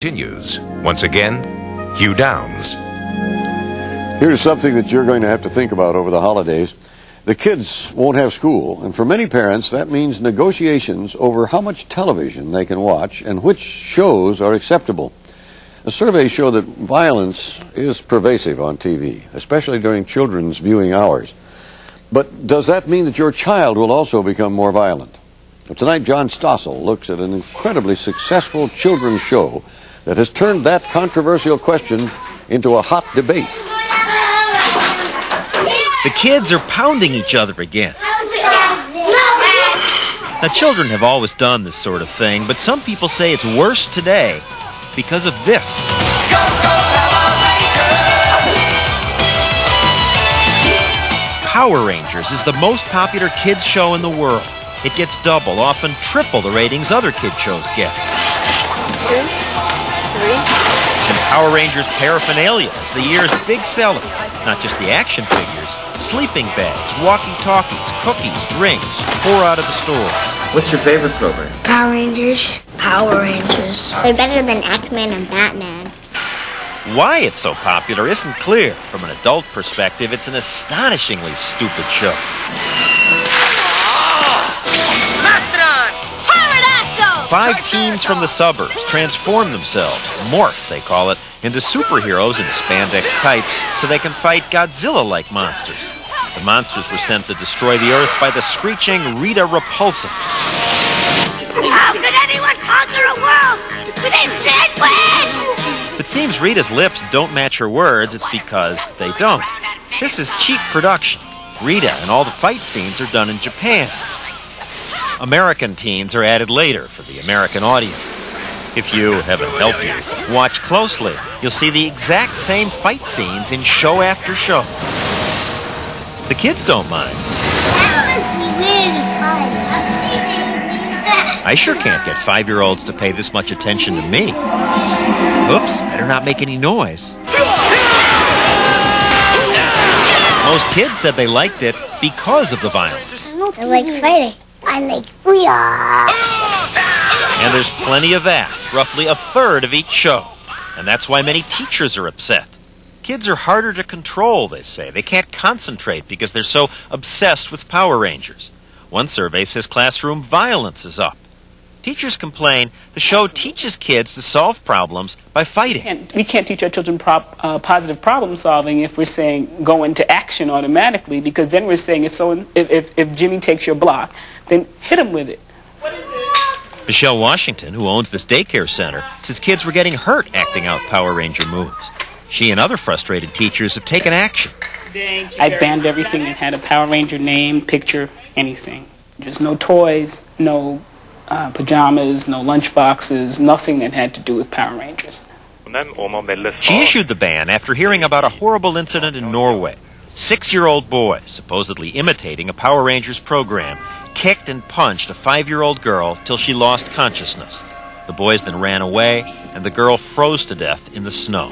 Continues. Once again, Hugh Downs. Here's something that you're going to have to think about over the holidays. The kids won't have school, and for many parents that means negotiations over how much television they can watch and which shows are acceptable. The surveys show that violence is pervasive on TV, especially during children's viewing hours. But does that mean that your child will also become more violent? Well, tonight, John Stossel looks at an incredibly successful children's show that has turned that controversial question into a hot debate. The kids are pounding each other again. Now, children have always done this sort of thing, but some people say it's worse today because of this. Power Rangers is the most popular kids show in the world. It gets double, often triple the ratings other kid shows get. 2, 3. And Power Rangers paraphernalia is the year's big seller. Not just the action figures, sleeping bags, walkie-talkies, cookies, drinks, pour out of the store. What's your favorite program? Power Rangers. Power Rangers. They're better than X-Men and Batman. Why it's so popular isn't clear. From an adult perspective, it's an astonishingly stupid show. Five teens from the suburbs transform themselves, morph, they call it, into superheroes in spandex tights so they can fight Godzilla-like monsters. The monsters were sent to destroy the Earth by the screeching Rita Repulsa. How could anyone conquer a world with a sandwich? If it seems Rita's lips don't match her words, it's because they don't. This is cheap production. Rita and all the fight scenes are done in Japan. American teens are added later for the American audience. If you, heaven help you, watch closely, you'll see the exact same fight scenes in show after show. The kids don't mind. That must be really fun. I sure can't get 5-year-olds to pay this much attention to me. Oops, better not make any noise. Most kids said they liked it because of the violence. I like fighting. I like booyah. And there's plenty of that, roughly a third of each show. And that's why many teachers are upset. Kids are harder to control, they say. They can't concentrate because they're so obsessed with Power Rangers. One survey says classroom violence is up. Teachers complain the show teaches kids to solve problems by fighting. We can't teach our children positive problem solving if we're saying go into action automatically, because then we're saying if Jimmy takes your block, then hit him with it. Michelle Washington, who owns this daycare center, says kids were getting hurt acting out Power Ranger moves. She and other frustrated teachers have taken action. I banned everything that had a Power Ranger name, picture, anything. Just no toys, no pajamas, no lunch boxes, nothing that had to do with Power Rangers. She issued the ban after hearing about a horrible incident in Norway. 6-year-old boys, supposedly imitating a Power Rangers program, kicked and punched a 5-year-old girl till she lost consciousness. The boys then ran away, and the girl froze to death in the snow.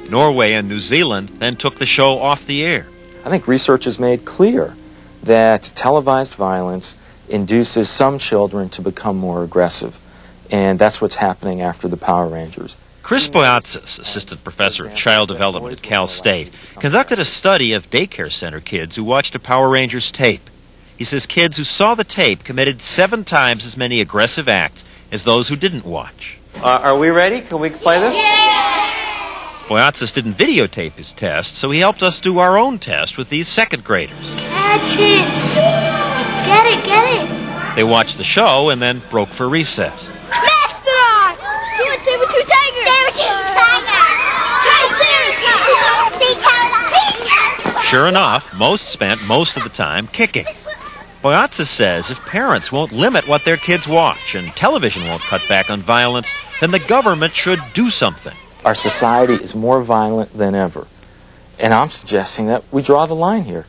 Norway and New Zealand then took the show off the air. I think research has made clear that televised violence induces some children to become more aggressive. And that's what's happening after the Power Rangers. Chris Boyatzis, assistant professor of child development at Cal State, conducted a study of daycare center kids who watched a Power Rangers tape. He says kids who saw the tape committed 7 times as many aggressive acts as those who didn't watch. Are we ready? Can we play this? Boyatzis didn't videotape his test, so he helped us do our own test with these second graders. Catch it. Get it. They watched the show and then broke for recess. Mastodon! Do it, saber-tooth tiger! Saber-tooth tiger! Sure enough, most spent most of the time kicking. Boyatzis says if parents won't limit what their kids watch and television won't cut back on violence, then the government should do something. Our society is more violent than ever. And I'm suggesting that we draw the line here.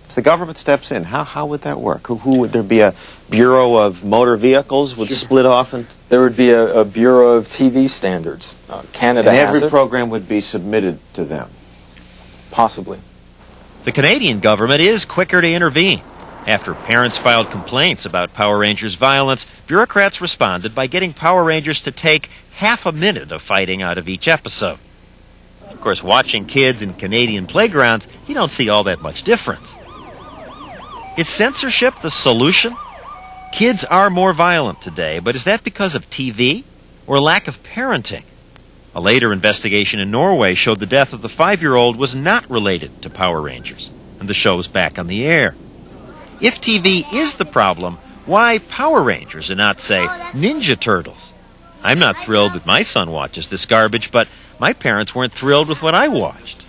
If the government steps in, how would that work? Who would there be? A Bureau of Motor Vehicles would split off? And there would be a Bureau of TV Standards. Canada and has every it. program would be submitted to them? Possibly. The Canadian government is quicker to intervene. After parents filed complaints about Power Rangers violence, bureaucrats responded by getting Power Rangers to take half a minute of fighting out of each episode. Of course, watching kids in Canadian playgrounds, you don't see all that much difference. Is censorship the solution? Kids are more violent today, but is that because of TV or lack of parenting? A later investigation in Norway showed the death of the 5-year-old was not related to Power Rangers, and the show is back on the air. If TV is the problem, why Power Rangers and not, say, Ninja Turtles? I'm not thrilled that my son watches this garbage, but my parents weren't thrilled with what I watched.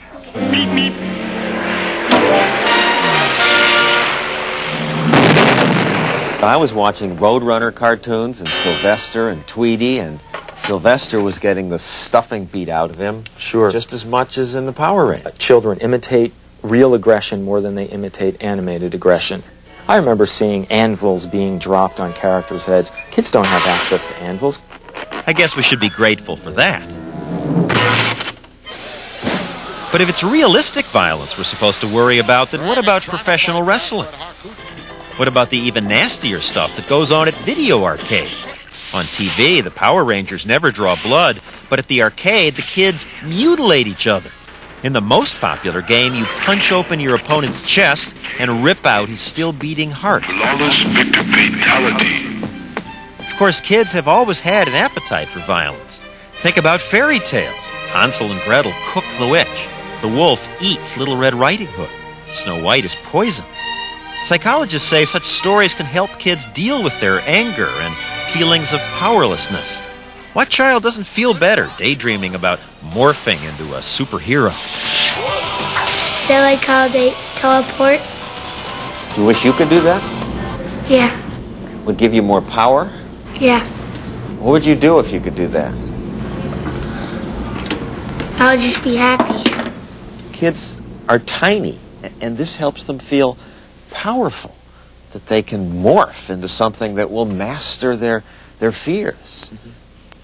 I was watching Roadrunner cartoons and Sylvester and Tweety, and Sylvester was getting the stuffing beat out of him just as much as in the Power Rangers. Children imitate real aggression more than they imitate animated aggression. I remember seeing anvils being dropped on characters' heads. Kids don't have access to anvils. I guess we should be grateful for that. But if it's realistic violence we're supposed to worry about, then what about professional wrestling? What about the even nastier stuff that goes on at video arcade? On TV, the Power Rangers never draw blood, but at the arcade, the kids mutilate each other. In the most popular game, you punch open your opponent's chest and rip out his still-beating heart. Flawless victor fatality. Of course, kids have always had an appetite for violence. Think about fairy tales. Hansel and Gretel cook the witch. The wolf eats Little Red Riding Hood. Snow White is poisoned. Psychologists say such stories can help kids deal with their anger and feelings of powerlessness. What child doesn't feel better daydreaming about morphing into a superhero? They like how they teleport. Do you wish you could do that? Yeah. Would give you more power? Yeah. What would you do if you could do that? I'll just be happy. Kids are tiny, and this helps them feel powerful, that they can morph into something that will master their fears. Mm-hmm.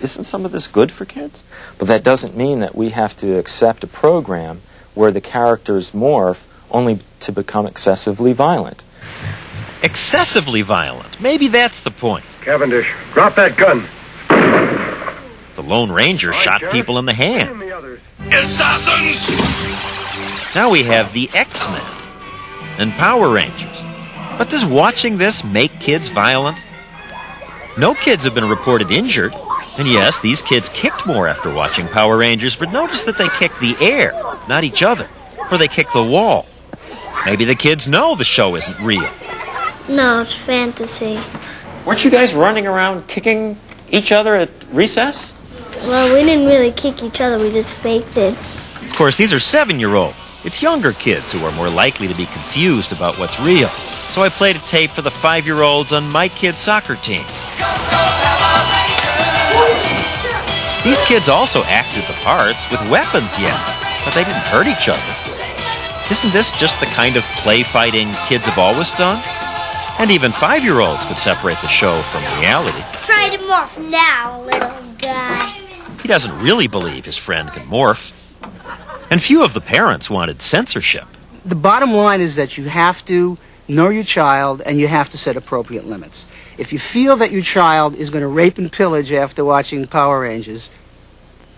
Isn't some of this good for kids? But that doesn't mean that we have to accept a program where the characters morph only to become excessively violent. Excessively violent. Maybe that's the point. Cavendish, drop that gun. The Lone Ranger shot people in the hand. Assassins! Now we have the X-Men and Power Rangers. But does watching this make kids violent? No kids have been reported injured. And yes, these kids kicked more after watching Power Rangers, but notice that they kicked the air, not each other. Or they kicked the wall. Maybe the kids know the show isn't real. No, it's fantasy. Weren't you guys running around kicking each other at recess? Well, we didn't really kick each other, we just faked it. Of course, these are 7-year-olds. It's younger kids who are more likely to be confused about what's real. So I played a tape for the 5-year-olds on my kid's soccer team. These kids also acted the parts with weapons yet, but they didn't hurt each other. Isn't this just the kind of play fighting kids have always done? And even 5-year-olds could separate the show from reality. Try to morph now, little guy. He doesn't really believe his friend can morph. And few of the parents wanted censorship. The bottom line is that you have to know your child and you have to set appropriate limits. If you feel that your child is going to rape and pillage after watching Power Rangers,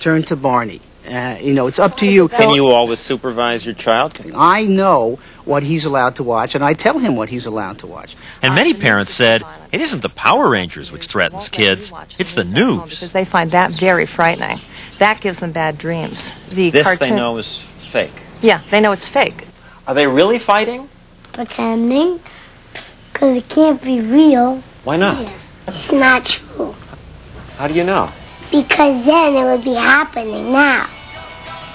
turn to Barney. It's up to you. Can you always supervise your child? I know what he's allowed to watch, and I tell him what he's allowed to watch. And many parents said, it isn't the Power Rangers which threatens kids, it's the news. Because they find that very frightening. That gives them bad dreams. This they know is fake. Yeah, they know it's fake. Are they really fighting? Pretending. Because it can't be real. Why not? Yeah. It's not true. How do you know? Because then it would be happening now.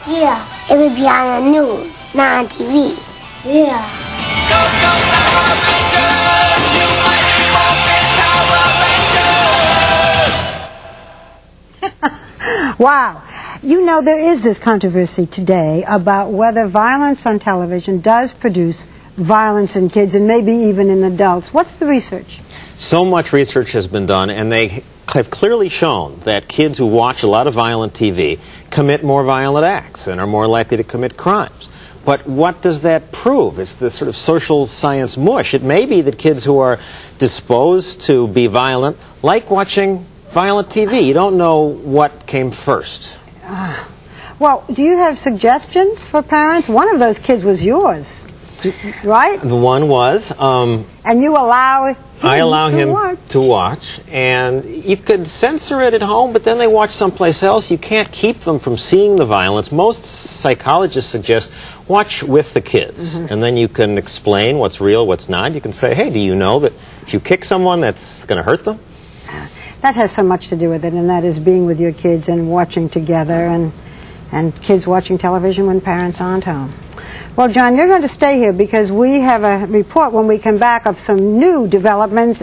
Yeah. It would be on the news, not on TV. Yeah. Wow. You know, there is this controversy today about whether violence on television does produce violence in kids and maybe even in adults. What's the research? So much research has been done, and they have clearly shown that kids who watch a lot of violent TV commit more violent acts and are more likely to commit crimes. But what does that prove? It's this sort of social science mush. It may be that kids who are disposed to be violent like watching violent TV. You don't know what came first. Well, do you have suggestions for parents? One of those kids was yours, right? The one was. And you allow him to watch, and you could censor it at home, but then they watch someplace else. You can't keep them from seeing the violence. Most psychologists suggest watch with the kids, and then you can explain what's real, what's not. You can say, hey, do you know that if you kick someone, that's going to hurt them? That has so much to do with it, and that is being with your kids and watching together, and kids watching television when parents aren't home. Well, John, you're going to stay here because we have a report when we come back of some new developments